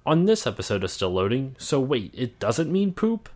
On this episode of Still Loading, so wait, it doesn't mean poop?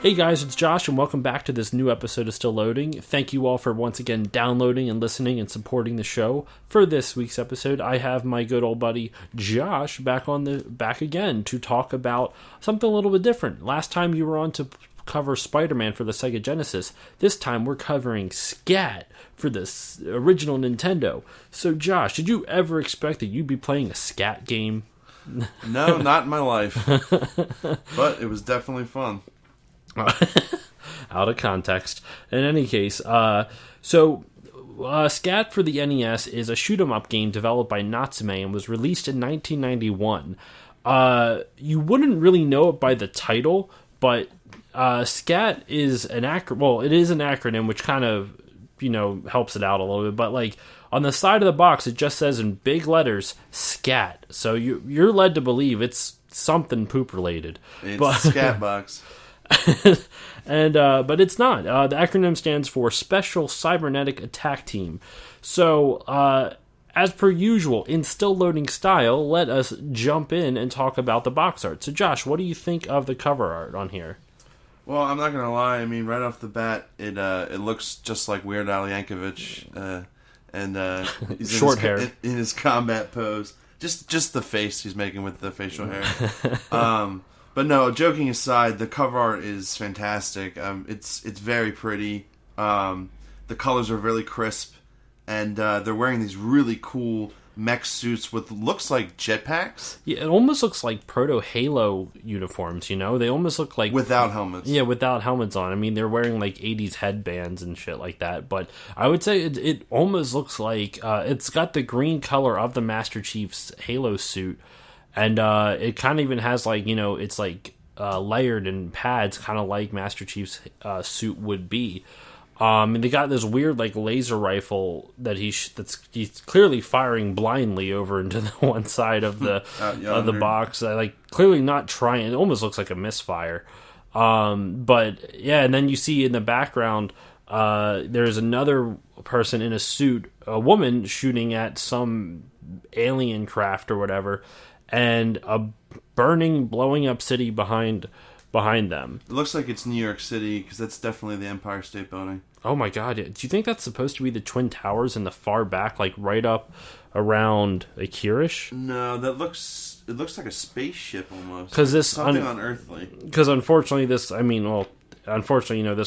Hey guys, it's Josh and welcome back to this new episode of Still Loading. Thank you all for once again downloading and listening and supporting the show. For this week's episode, I have my good old buddy Josh back again to talk about something a little bit different. Last time you were on to cover Spider-Man for the Sega Genesis. This time we're covering SCAT for the original Nintendo. So Josh, did you ever expect that you'd be playing a SCAT game? No, not in my life. But it was definitely fun. Out of context. In any case, SCAT for the NES is a shoot-'em-up game developed by Natsume and was released in 1991. You wouldn't really know it by the title, but SCAT is an acronym. Well, it is an acronym, which kind of helps it out a little bit. But like on the side of the box, it just says in big letters SCAT. So you're led to believe it's something poop related. It's a SCAT box. But it's not. The acronym stands for Special Cybernetic Attack Team. So, as per usual, in Still Loading style, let us jump in and talk about the box art. So, Josh, what do you think of the cover art on here? Well, I'm not gonna lie. I mean, right off the bat, it looks just like Weird Al Yankovic, and he's short hair in his combat pose. Just the face he's making with the facial hair. But no, joking aside, the cover art is fantastic. It's very pretty. The colors are really crisp, and they're wearing these really cool mech suits with looks like jetpacks. Yeah, it almost looks like proto-Halo uniforms, They almost look like... Without helmets. Yeah, without helmets on. I mean, they're wearing like 80s headbands and shit like that, but I would say it almost looks like... it's got the green color of the Master Chief's Halo suit. And it kind of even has like, it's like layered in pads, kind of like Master Chief's suit would be. And they got this weird like laser rifle that he's clearly firing blindly over into the one side of the box. Like clearly not trying. It almost looks like a misfire. But yeah, and then you see in the background there's another person in a suit, a woman shooting at some alien craft or whatever. And a blowing up city behind them. It looks like it's New York City, because that's definitely the Empire State Building. Oh my god, do you think that's supposed to be the Twin Towers in the far back, like right up around Akirish? No, it looks like a spaceship almost. Because this something unearthly. Because unfortunately this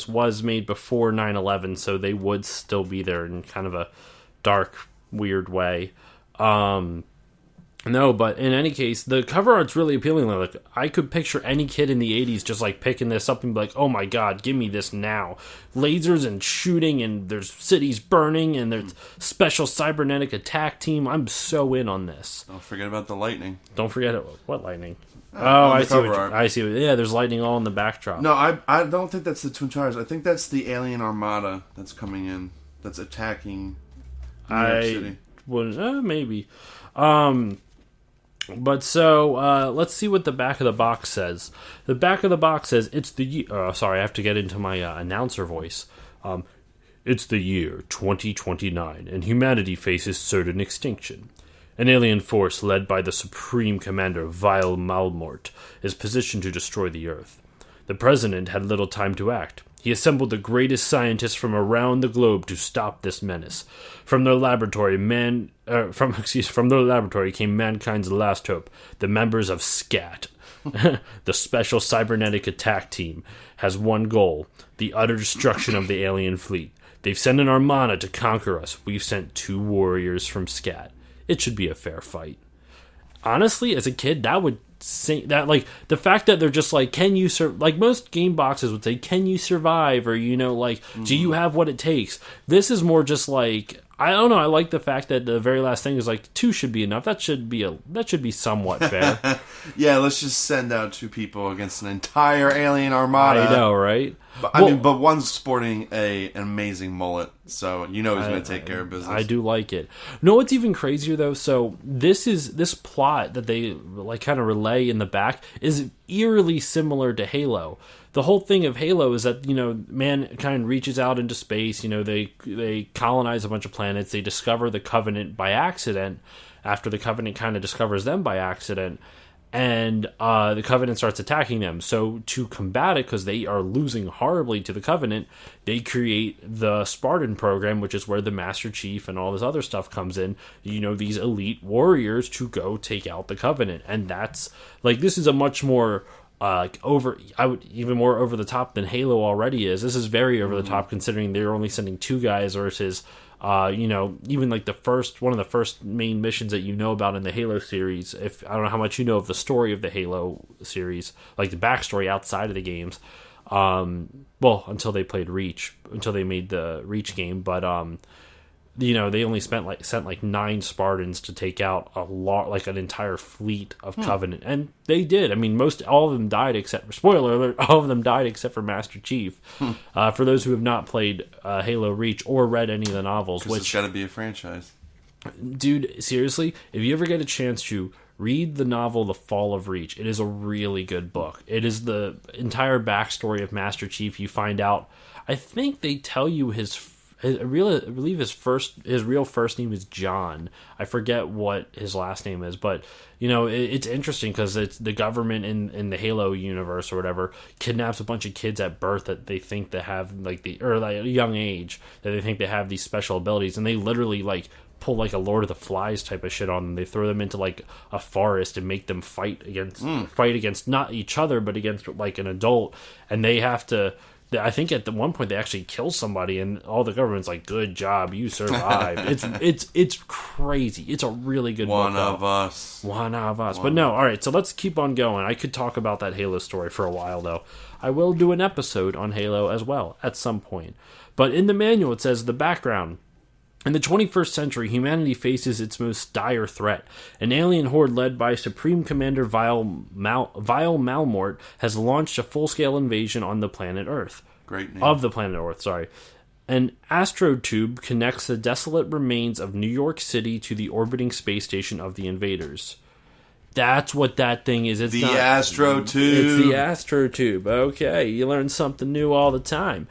was made before 9/11, so they would still be there in kind of a dark, weird way. No, but in any case, the cover art's really appealing. Like, I could picture any kid in the 80s just like picking this up and be like, oh my god, give me this now. Lasers and shooting, and there's cities burning, and there's Special Cybernetic Attack Team. I'm so in on this. Don't forget about the lightning. Don't forget it. What lightning? I see. Yeah, there's lightning all in the backdrop. No, I don't think that's the Twin Towers. I think that's the alien armada that's coming in, that's attacking New York City. Maybe. But so, let's see what the back of the box says. The back of the box says, it's the year... sorry, I have to get into my announcer voice. It's the year 2029, and humanity faces certain extinction. An alien force led by the Supreme Commander Vile Malmort is positioned to destroy the Earth. The President had little time to act. He assembled the greatest scientists from around the globe to stop this menace. From their laboratory came mankind's last hope, the members of SCAT. The Special Cybernetic Attack Team has one goal, the utter destruction of the alien fleet. They've sent an armada to conquer us. We've sent 2 warriors from SCAT. It should be a fair fight. Honestly, as a kid, that would that, like, the fact that they're just like, can you like most game boxes would say, can you survive, or do you have what it takes? This is more just like, I don't know. I like the fact that the very last thing is like 2 should be enough. That should be somewhat fair. Yeah, let's just send out 2 people against an entire alien armada. I know, right? But, but one's sporting an amazing mullet, so he's going to take care of business. I do like it. No, what's even crazier though? So this plot that they like kind of relay in the back is eerily similar to Halo. The whole thing of Halo is that, mankind reaches out into space. They colonize a bunch of planets. They discover the Covenant by accident. After the Covenant kind of discovers them by accident. And the Covenant starts attacking them. So to combat it, because they are losing horribly to the Covenant, they create the Spartan program, which is where the Master Chief and all this other stuff comes in. These elite warriors to go take out the Covenant. And that's, this is a much more... even more over the top than Halo already is. This is very over the top considering they're only sending 2 guys versus, even like one of the first main missions that about in the Halo series. If I don't know how much you know of the story of the Halo series, like the backstory outside of the games. Until they played Reach, until they made the Reach game, but they only sent 9 Spartans to take out an entire fleet of Covenant, and they did. I mean, all of them died except, spoiler alert, all of them died except for Master Chief. For those who have not played Halo Reach or read any of the novels, which it's got to be a franchise, dude. Seriously, if you ever get a chance to read the novel The Fall of Reach, it is a really good book. It is the entire backstory of Master Chief. You find out. I think they tell you I believe his real first name is John. I forget what his last name is, but it's interesting because it's the government in the Halo universe or whatever kidnaps a bunch of kids at birth that they think they have a young age that they think they have these special abilities, and they literally pull a Lord of the Flies type of shit on them. They throw them into a forest and make them fight against not each other but against an adult, and they have to. I think at the one point they actually kill somebody, and all the government's like, "Good job, you survived." It's crazy. It's a really good book. One of us. But no, all right. So let's keep on going. I could talk about that Halo story for a while, though. I will do an episode on Halo as well at some point. But in the manual, it says the background. In the 21st century, humanity faces its most dire threat. An alien horde led by Supreme Commander Vile Malmort has launched a full-scale invasion on the planet Earth. Great name. Of the planet Earth, sorry. An astrotube connects the desolate remains of New York City to the orbiting space station of the invaders. That's what that thing is. It's the not, astrotube. It's the astrotube. Okay, you learn something new all the time.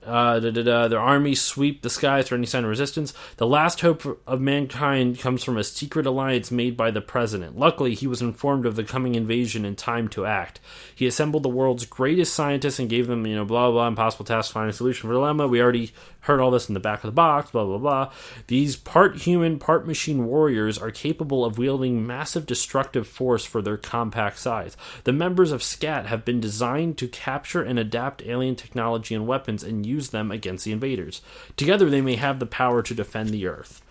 Their armies sweep the skies for any sign of resistance. The last hope of mankind comes from a secret alliance made by the president. Luckily, he was informed of the coming invasion in time to act. He assembled the world's greatest scientists and gave them, blah, blah, impossible task, find a solution for the dilemma. We already heard all this in the back of the box, blah, blah, blah. These part human, part machine warriors are capable of wielding massive destructive force for their compact size. The members of SCAT have been designed to capture and adapt alien technology and weapons and use them against the invaders. Together, they may have the power to defend the Earth.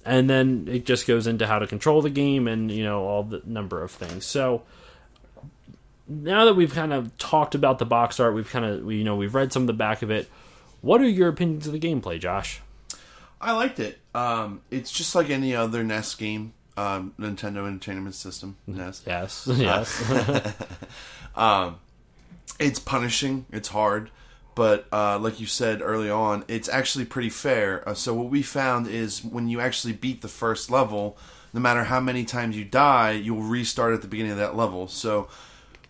And then it just goes into how to control the game and, all the number of things. So now that we've kind of talked about the box art, we've read some of the back of it. What are your opinions of the gameplay, Josh? I liked it. It's just like any other NES game, Nintendo Entertainment System, NES. Yes. It's punishing. It's hard. But like you said early on, it's actually pretty fair. So what we found is when you actually beat the first level, no matter how many times you die, you'll restart at the beginning of that level. So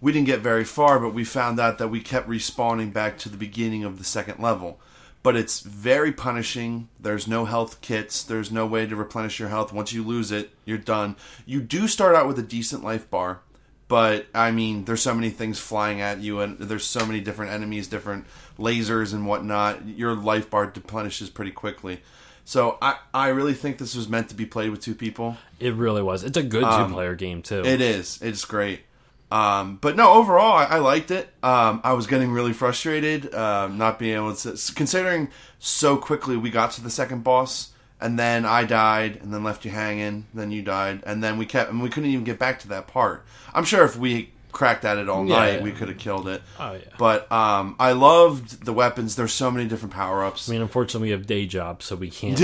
we didn't get very far, but we found out that we kept respawning back to the beginning of the second level. But it's very punishing. There's no health kits. There's no way to replenish your health. Once you lose it, you're done. You do start out with a decent life bar. But, there's so many things flying at you, and there's so many different enemies, different lasers and whatnot. Your life bar deplenishes pretty quickly. So I really think this was meant to be played with 2 people. It really was. It's a good 2-player game, too. It is. It's great. But no, overall, I liked it. I was getting really frustrated, not being able to... Considering so quickly we got to the second boss, and then I died, and then left you hanging, then you died, and then we couldn't even get back to that part. I'm sure if we cracked at it all night, we could have killed it. Oh yeah. But I loved the weapons. There's so many different power ups. I mean, unfortunately, we have day jobs, so we can't.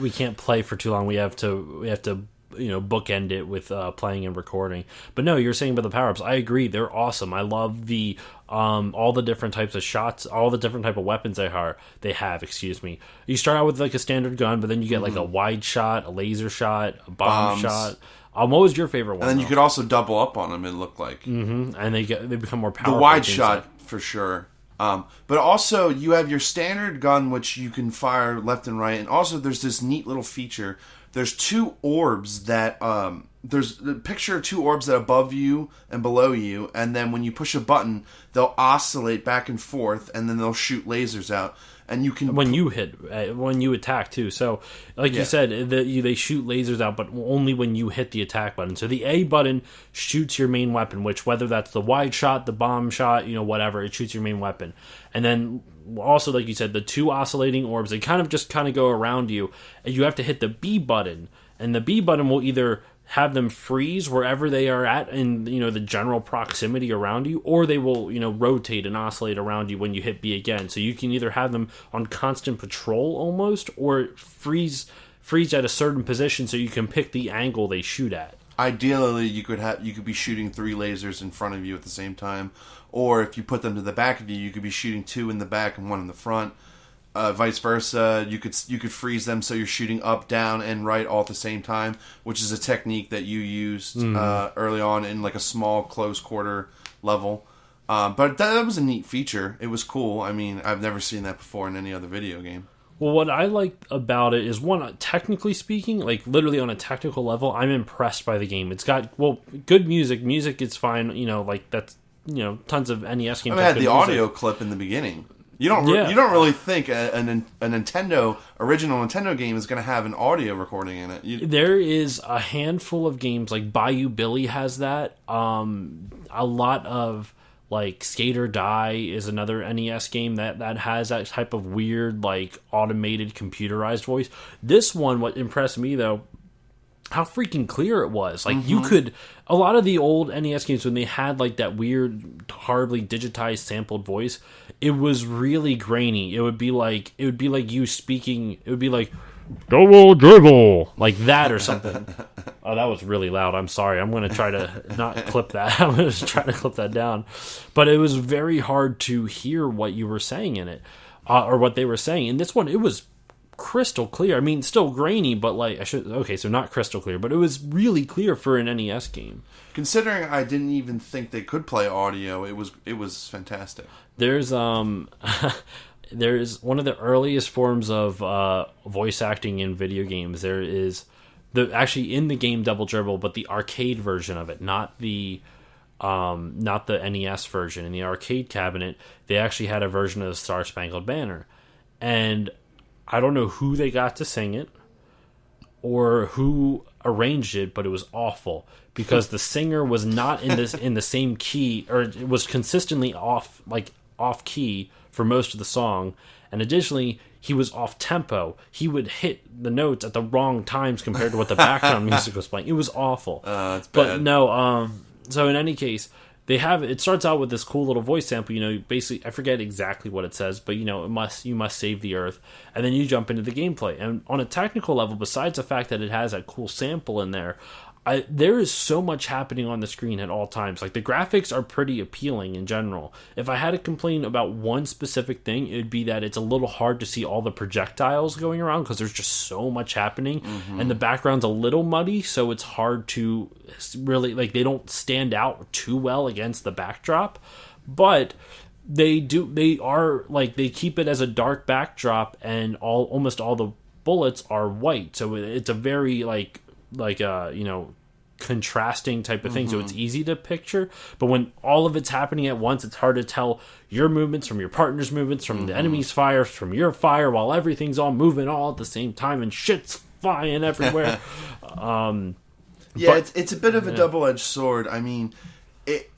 We can't play for too long. We have to bookend it with playing and recording. But no, you're saying about the power-ups, I agree, they're awesome. I love the all the different types of shots, all the different type of weapons they have. You start out with like a standard gun, but then you get like a wide shot, a laser shot, a bomb shot. What was your favorite one? And then you could also double up on them, it looked like. And they become more powerful. The wide shot for sure. But also you have your standard gun, which you can fire left and right, and also there's this neat little feature. There's two orbs that there's a picture of two orbs that are above you and below you, and then when you push a button, they'll oscillate back and forth, and then they'll shoot lasers out. And you can when you attack too. So, like you said, they shoot lasers out, but only when you hit the attack button. So the A button shoots your main weapon, which whether that's the wide shot, the bomb shot, whatever, it shoots your main weapon. And then also, like you said, the two oscillating orbs, they kind of go around you, and you have to hit the B button, and the B button will either have them freeze wherever they are at in the general proximity around you, or they will rotate and oscillate around you when you hit B again. So you can either have them on constant patrol almost, or freeze at a certain position so you can pick the angle they shoot at. Ideally, you could be shooting 3 lasers in front of you at the same time, or if you put them to the back of you, you could be shooting 2 in the back and 1 in the front. Vice versa, you could freeze them so you're shooting up, down, and right all at the same time, which is a technique that you used early on in like a small close quarter level. But that was a neat feature. It was cool. I mean, I've never seen that before in any other video game. Well, what I like about it is, one, technically speaking, like literally on a technical level, I'm impressed by the game. It's got good music. Music is fine. That's tons of NES games. I had the audio clip in the beginning. You don't really think a original Nintendo game is going to have an audio recording in it. There is a handful of games, like Bayou Billy has that. A lot of like Skate or Die is another NES game that has that type of weird, like automated computerized voice. This one, what impressed me though, how freaking clear it was. Like you could, a lot of the old NES games, when they had like that weird, horribly digitized sampled voice, it was really grainy. It would be like you speaking. It would be like double dribble, like that or something. Oh, that was really loud. I'm sorry. I'm going to try to not clip that. I'm going to try to clip that down. But it was very hard to hear what you were saying in it, or what they were saying. In this one, it was crystal clear. I mean, still grainy, but so not crystal clear, but it was really clear for an NES game. Considering I didn't even think they could play audio, it was fantastic. There's there's one of the earliest forms of voice acting in video games. There is actually in the game Double Dribble, but the arcade version of it, not the NES version. In the arcade cabinet, they actually had a version of the Star Spangled Banner, and I don't know who they got to sing it or who arranged it, but it was awful because the singer was not in the same key, or it was consistently off key for most of the song, and additionally he was off tempo. He would hit the notes at the wrong times compared to what the background music was playing. It was awful. It's bad. But no, so in any case, it starts out with this cool little voice sample, basically, I forget exactly what it says, but you must save the earth, and then you jump into the gameplay. And on a technical level, besides the fact that it has that cool sample in there, there is so much happening on the screen at all times. Like, the graphics are pretty appealing in general. If I had to complain about one specific thing, it would be that it's a little hard to see all the projectiles going around because there's just so much happening, and the background's a little muddy, so it's hard to really, like, they don't stand out too well against the backdrop. But they keep it as a dark backdrop, and almost all the bullets are white, so it's a very contrasting type of thing, so it's easy to picture. But when all of it's happening at once, it's hard to tell your movements from your partner's movements, from the enemy's fire, from your fire, while everything's all moving all at the same time and shit's flying everywhere. It's a bit of a double-edged sword. I mean,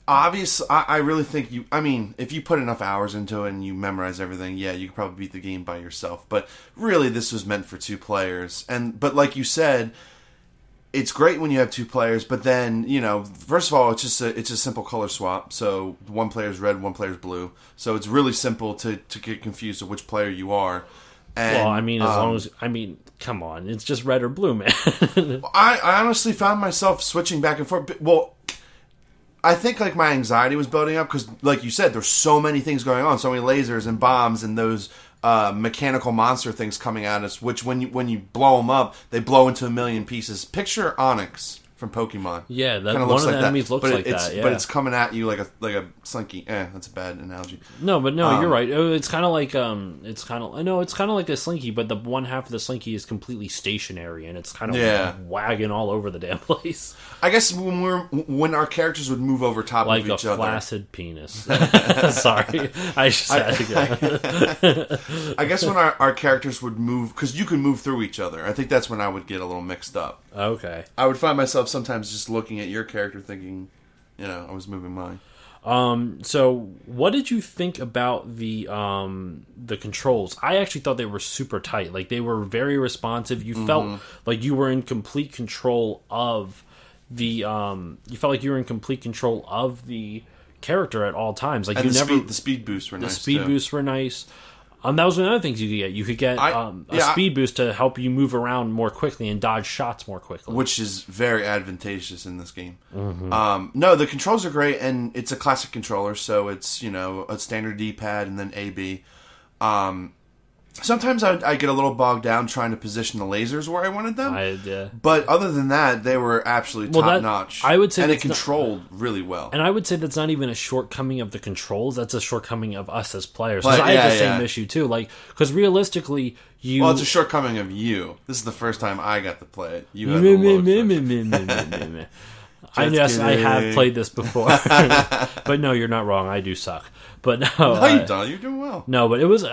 I really think if you put enough hours into it and you memorize everything, you could probably beat the game by yourself. But really, this was meant for 2 players. But like you said, it's great when you have two players, but then, first of all, it's a simple color swap. So one player's red, one player's blue. So it's really simple to get confused of which player you are. And, well, I mean, as long as come on, it's just red or blue, man. I honestly found myself switching back and forth. Well, I think like my anxiety was building up because, like you said, there's so many things going on, so many lasers and bombs and those mechanical monster things coming at us. Which when you blow them up, they blow into a million pieces. Picture Onyx from Pokemon. Yeah, that one of the enemies looks like that. Yeah. But it's coming at you like a slinky. That's a bad analogy. No, but no, you're right. It's kind of like it's kind of like a slinky, but the one half of the slinky is completely stationary, and it's kind of wagging all over the damn place. I guess when our characters would move over top like of each other, like a flaccid penis. Sorry, I just had to go. I guess when our characters would move, because you can move through each other. I think that's when I would get a little mixed up. Okay, I would find myself sometimes just looking at your character thinking, I was moving mine. So what did you think about the controls? I actually thought they were super tight. Like, they were very responsive. You felt like you were in complete control of the character at all times. Like, and the speed boosts were nice. The speed boosts were nice. That was one of the things you could get. You could get a speed boost to help you move around more quickly and dodge shots more quickly. Which is very advantageous in this game. No, the controls are great, and it's a classic controller, so it's, a standard D-pad and then A-B. Sometimes I get a little bogged down trying to position the lasers where I wanted them. But other than that, they were absolutely top-notch. I would say, and it controlled really well. And I would say that's not even a shortcoming of the controls. That's a shortcoming of us as players. I had the same issue, too. Like, because realistically, Well, it's a shortcoming of you. This is the first time I got to play it. You had the Yes, I have played this before. But no, you're not wrong. I do suck. But no, you don't. You're doing well. No, but it was.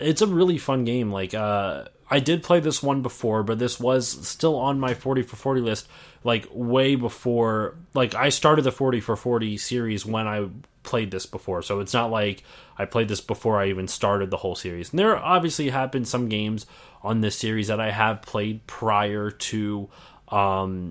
It's a really fun game. Like, I did play this one before, but this was still on my 40 for 40 list. Like, way before. Like, I started the 40 for 40 series when I played this before, so it's not like I played this before I even started the whole series. And there obviously have been some games on this series that I have played prior to, prior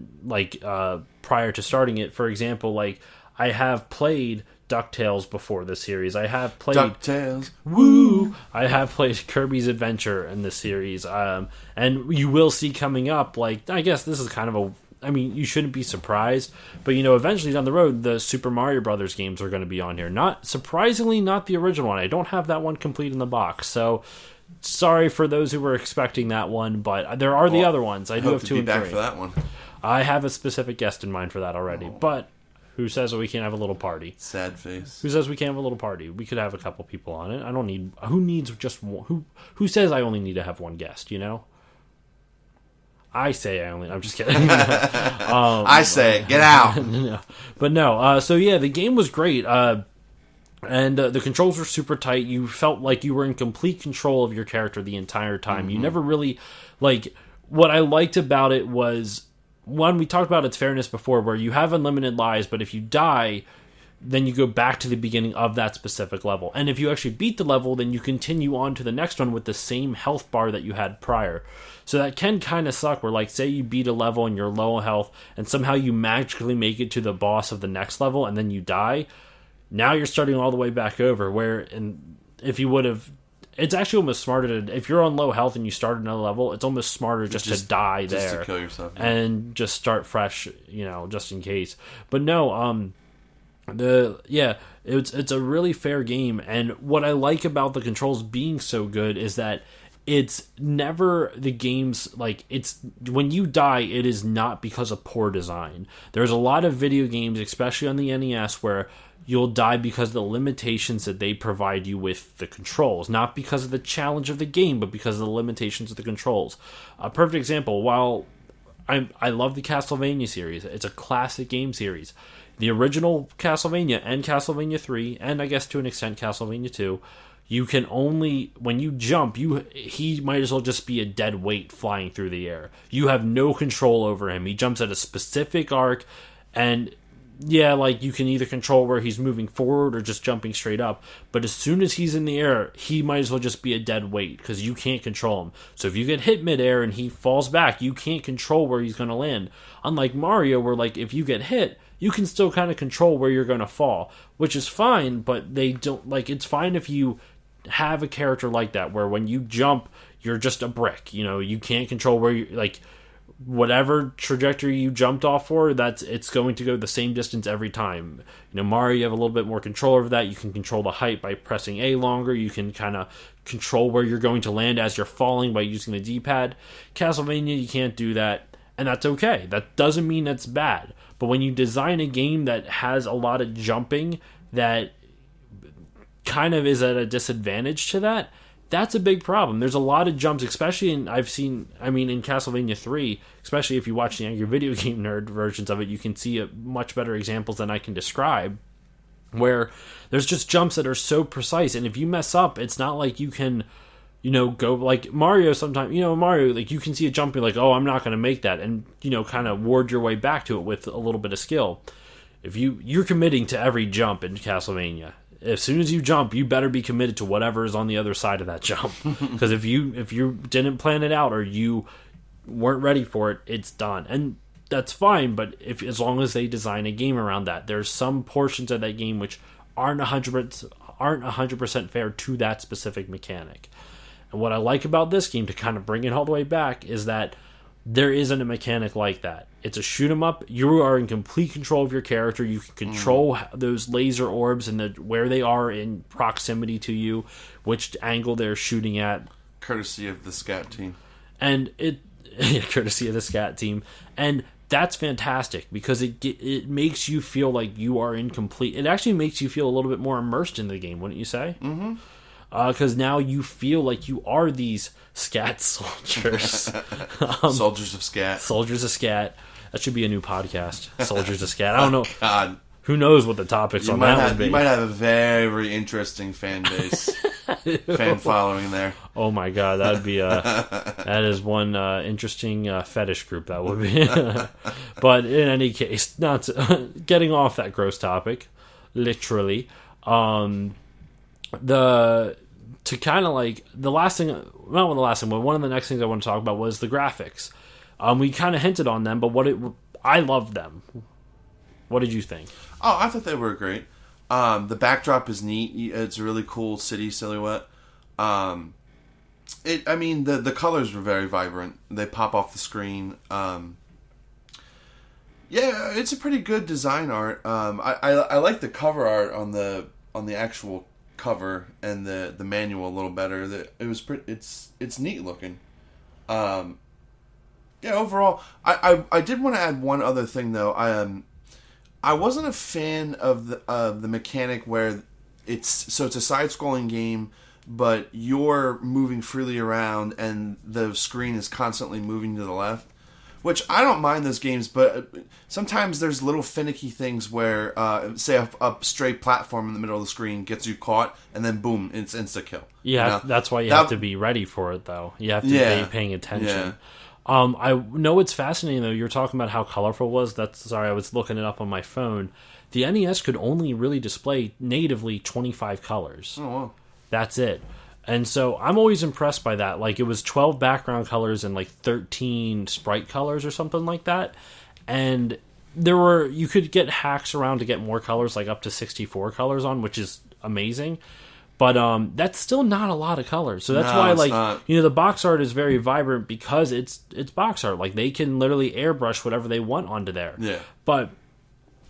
to starting it. For example, like, I have played DuckTales before this series. I have played DuckTales. Woo! I have played Kirby's Adventure in this series. And you will see coming up, like, I guess this is kind of you shouldn't be surprised, but eventually down the road, the Super Mario Brothers games are going to be on here. Not surprisingly, not the original one. I don't have that one complete in the box, so sorry for those who were expecting that one, but there are the other ones. I do have 2 and 3. Back for that one. I have a specific guest in mind for that already, but who says that we can't have a little party? Sad face. Who says we can't have a little party? We could have a couple people on it. I don't need. Who needs just one? Who says I only need to have one guest? I say I'm just kidding. I say, get out. No. But no. So yeah, the game was great. And the controls were super tight. You felt like you were in complete control of your character the entire time. You never really, what I liked about it was, one, we talked about its fairness before, where you have unlimited lives, but if you die, then you go back to the beginning of that specific level. And if you actually beat the level, then you continue on to the next one with the same health bar that you had prior. So that can kind of suck, where, say you beat a level and you're low health, and somehow you magically make it to the boss of the next level, and then you die. Now you're starting all the way back over, if you would have... It's actually almost smarter to... If you're on low health and you start another level, it's almost smarter just to die there. Just to kill yourself. Yeah. And just start fresh, just in case. But no, it's a really fair game, and what I like about the controls being so good is that it's never the game's, it's when you die, it is not because of poor design. There's a lot of video games, especially on the NES, where you'll die because of the limitations that they provide you with the controls, not because of the challenge of the game, but because of the limitations of the controls. A perfect example, while I love the Castlevania series, it's a classic game series. The original Castlevania and Castlevania 3, and I guess to an extent Castlevania 2, you can only, when you jump, he might as well just be a dead weight flying through the air. You have no control over him. He jumps at a specific arc, and yeah, like you can either control where he's moving forward or just jumping straight up. But as soon as he's in the air, he might as well just be a dead weight because you can't control him. So if you get hit midair and he falls back, you can't control where he's going to land. Unlike Mario, where like if you get hit, you can still kind of control where you're going to fall, which is fine. But they don't like it's fine if you have a character like that where when you jump, you're just a brick. You know, you can't control where you like. Whatever trajectory you jumped off for, it's going to go the same distance every time. You know, Mario, you have a little bit more control over that. You can control the height by pressing A longer. You can kind of control where you're going to land as you're falling by using the D-pad. Castlevania, you can't do that, and that's okay. That doesn't mean that's bad. But when you design a game that has a lot of jumping that kind of is at a disadvantage to that, that's a big problem. There's a lot of jumps, especially in Castlevania 3, especially if you watch the Angry Video Game Nerd versions of it, you can see much better examples than I can describe, where there's just jumps that are so precise, and if you mess up, it's not like you can, go like Mario sometimes, Mario, like you can see a jump, you're like, oh, I'm not going to make that, and, kind of ward your way back to it with a little bit of skill. If you're committing to every jump in Castlevania, as soon as you jump, you better be committed to whatever is on the other side of that jump. Because if you didn't plan it out or you weren't ready for it, it's done. And that's fine, but as long as they design a game around that, there's some portions of that game which aren't 100% fair to that specific mechanic. And what I like about this game, to kind of bring it all the way back, is that there isn't a mechanic like that. It's a shoot 'em up. You are in complete control of your character. You can control those laser orbs and where they are in proximity to you, which angle they're shooting at. Courtesy of the SCAT team. And courtesy of the SCAT team. And that's fantastic because it makes you feel like you are in complete. It actually makes you feel a little bit more immersed in the game, wouldn't you say? Mm-hmm. Because now you feel like you are these SCAT soldiers. Soldiers of SCAT. Soldiers of SCAT. That should be a new podcast. Soldiers of SCAT. I don't know. God. Who knows what the topics on that would be. You might have a very interesting fan base. Fan following there. Oh my god, that is one interesting fetish group that would be. But in any case, not getting off that gross topic, literally. One of the next things I want to talk about was the graphics. We kind of hinted on them, but I loved them. What did you think? Oh, I thought they were great. The backdrop is neat. It's a really cool city silhouette. The colors were very vibrant. They pop off the screen. It's a pretty good design art. I like the cover art on the actual cover and the manual a little better. It's neat looking. Overall, I did want to add one other thing though. I wasn't a fan of the mechanic where it's a side-scrolling game, but you're moving freely around and the screen is constantly moving to the left. Which I don't mind those games, but sometimes there's little finicky things where, say, a straight platform in the middle of the screen gets you caught, and then boom, it's insta-kill. Yeah, that's why you have to be ready for it, though. You have to be paying attention. Yeah. I know it's fascinating, though. You're talking about how colorful it was. I was looking it up on my phone. The NES could only really display natively 25 colors. Oh, wow. That's it. And so I'm always impressed by that. Like, it was 12 background colors and like 13 sprite colors or something like that. And you could get hacks around to get more colors, like up to 64 colors on, which is amazing. But that's still not a lot of colors. So that's why, the box art is very vibrant because it's box art. Like, they can literally airbrush whatever they want onto there. Yeah. But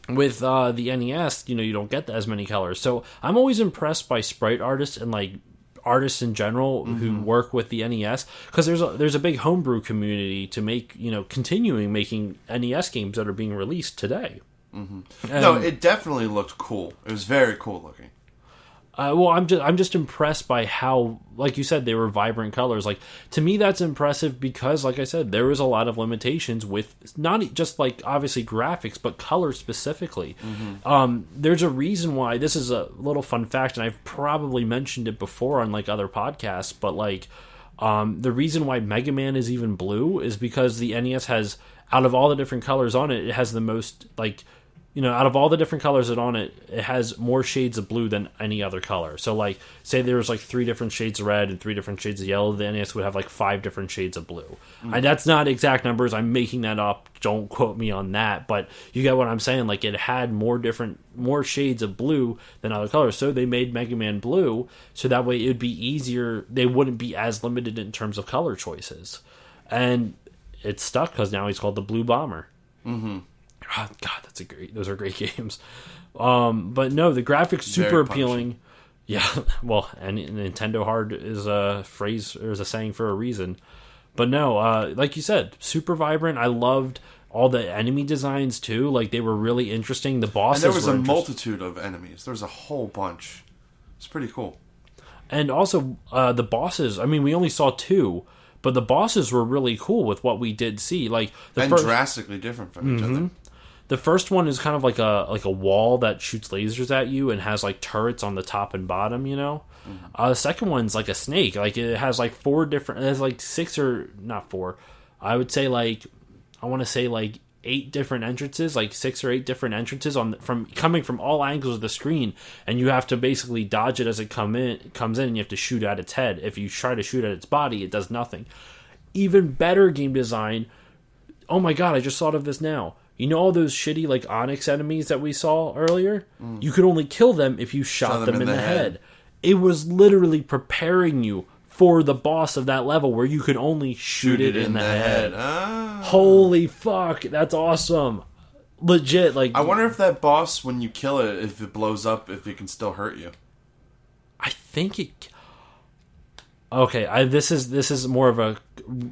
with the NES, you don't get as many colors. So I'm always impressed by sprite artists and, like, artists in general who work with the NES, because there's a big homebrew community to make, continuing making NES games that are being released today. Mm-hmm. No, it definitely looked cool. It was very cool looking. I'm just impressed by how, like you said, they were vibrant colors. Like, to me, that's impressive because, like I said, there was a lot of limitations with not just, like, obviously graphics, but color specifically. Mm-hmm. There's a reason why. This is a little fun fact, and I've probably mentioned it before on, like, other podcasts, but, like, the reason why Mega Man is even blue is because the NES has, out of all the different colors on it, it has the most, like, out of all the different colors that on it, it has more shades of blue than any other color. So, like, say there was like 3 different shades of red and 3 different shades of yellow, the NES would have like 5 different shades of blue. And that's not exact numbers. I'm making that up. Don't quote me on that. But you get what I'm saying. Like, it had more shades of blue than other colors. So they made Mega Man blue, so that way it would be easier. They wouldn't be as limited in terms of color choices. And it's stuck because now he's called the Blue Bomber. Mm-hmm. Oh, God, those are great games. But no, the graphics super appealing. Yeah, well, and Nintendo Hard is a phrase or is a saying for a reason. But no, like you said, super vibrant. I loved all the enemy designs too. Like, they were really interesting. The bosses and there was a multitude of enemies. There was a whole bunch. It's pretty cool. And also the bosses. I mean, we only saw 2. But the bosses were really cool with what we did see. Like, drastically different from each other. The first one is kind of like a wall that shoots lasers at you and has like turrets on the top and bottom, The second one's like a snake. Like, it has like 4 different. It has like 6 or not 4. I would say like 8 different entrances, like 6 or 8 different entrances coming from all angles of the screen, and you have to basically dodge it as it comes in, and you have to shoot at its head. If you try to shoot at its body, it does nothing. Even better game design. Oh my God, I just thought of this now. You know all those shitty like Onyx enemies that we saw earlier? You could only kill them if you shot them in the head. It was literally preparing you for the boss of that level where you could only shoot it in the head. Oh. Holy fuck, that's awesome. Legit, like... I wonder if that boss, when you kill it, if it blows up, if it can still hurt you. I think it... Okay, this is more of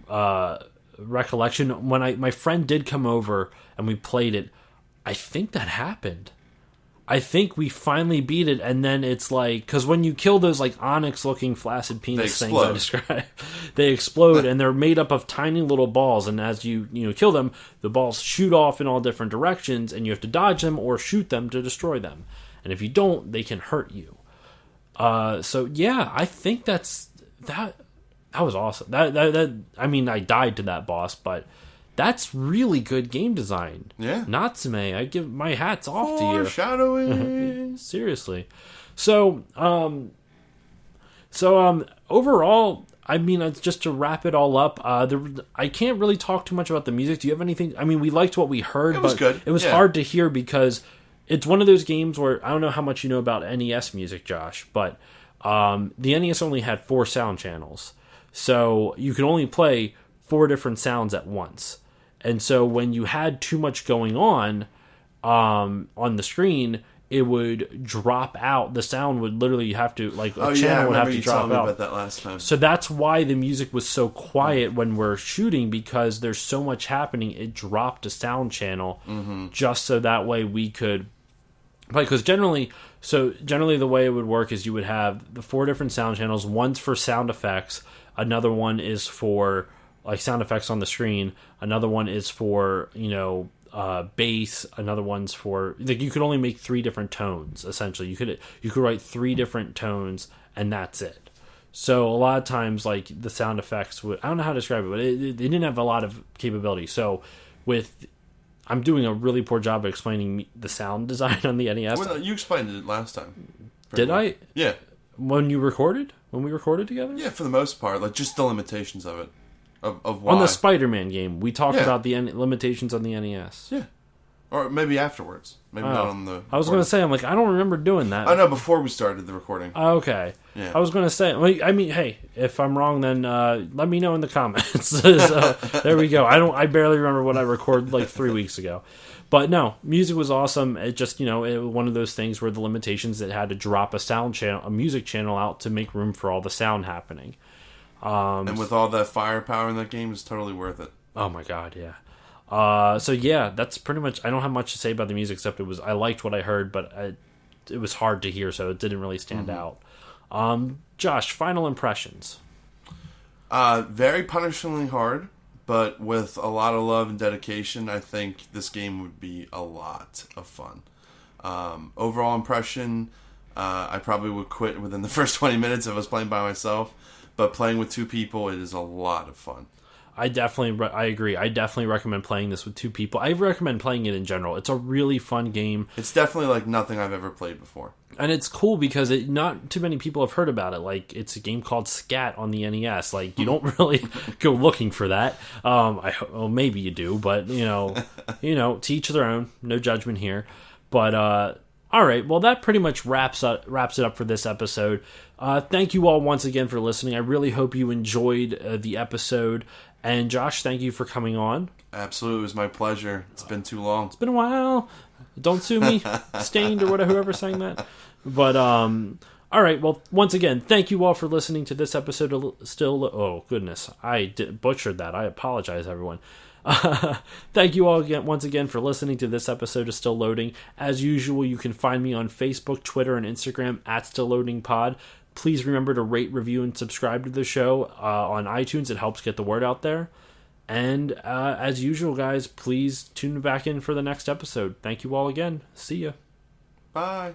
a recollection. When my friend did come over and we played it, I think that happened. I think we finally beat it, and then it's like... Because when you kill those like onyx-looking flaccid penis things I described, they explode, and they're made up of tiny little balls, and as you kill them, the balls shoot off in all different directions, and you have to dodge them or shoot them to destroy them. And if you don't, they can hurt you. So, yeah, I think that was awesome. That I mean, I died to that boss, but... That's really good game design. Yeah. Natsume, I give my hats off to you. Foreshadowing. Seriously. So overall, I mean, just to wrap it all up, I can't really talk too much about the music. Do you have anything? I mean, we liked what we heard, but good. It was hard to hear because it's one of those games where I don't know how much you know about NES music, Josh, but the NES only had 4 sound channels. So you could only play 4 different sounds at once. And so when you had too much going on the screen, it would drop out. The sound would literally have to, like, a channel would have to drop out. Me about that last time. So that's why the music was so quiet when we're shooting, because there's so much happening. It dropped a sound channel just so that way we could... Because generally the way it would work is you would have the 4 different sound channels. One's for sound effects. Another one is for... like sound effects on the screen. Another one is for, bass. Another one's for... Like, you could only make 3 different tones, essentially. You could write 3 different tones, and that's it. So a lot of times, like, the sound effects would... I don't know how to describe it, but it didn't have a lot of capability. So I'm doing a really poor job of explaining the sound design on the NES. Well, you explained it last time. Did I? Yeah. When we recorded together? Yeah, for the most part. Like, just the limitations of it. Of why. On the Spider-Man game, we talked about the limitations on the NES. Yeah. Or maybe afterwards. Maybe not on the... I was going to say, I'm like, I don't remember doing that. I know, before we started the recording. Okay. Yeah. I was going to say, I mean, hey, if I'm wrong, then let me know in the comments. So, there we go. I barely remember what I recorded like 3 weeks ago. But no, music was awesome. It just, it was one of those things where the limitations, it had to drop a music channel out to make room for all the sound happening. And with all that firepower in that game, it's totally worth it. Oh my God, yeah. So yeah, that's pretty much... I don't have much to say about the music, except I liked what I heard, but it was hard to hear, so it didn't really stand out. Josh, final impressions. Very punishingly hard, but with a lot of love and dedication, I think this game would be a lot of fun. Overall impression, I probably would quit within the first 20 minutes if I was playing by myself. But playing with 2 people, it is a lot of fun. I agree. I definitely recommend playing this with 2 people. I recommend playing it in general. It's a really fun game. It's definitely like nothing I've ever played before. And it's cool because not too many people have heard about it. Like, it's a game called SCAT on the NES. Like, you don't really go looking for that. Well, maybe you do, but to each their own. No judgment here. But all right, well, that pretty much wraps it up for this episode. Thank you all once again for listening. I really hope you enjoyed the episode. And Josh, thank you for coming on. Absolutely, it was my pleasure. It's been too long. It's been a while. Don't sue me, Stained or whatever, whoever sang that. But all right. Well, once again, thank you all for listening to this episode. Oh goodness, I butchered that. I apologize, everyone. Thank you all once again for listening to this episode of Still Loading. As usual, you can find me on Facebook, Twitter, and Instagram at Still Loading Pod. Please remember to rate, review, and subscribe to the show on iTunes. It helps get the word out there. And as usual, guys, please tune back in for the next episode. Thank you all again. See ya. Bye.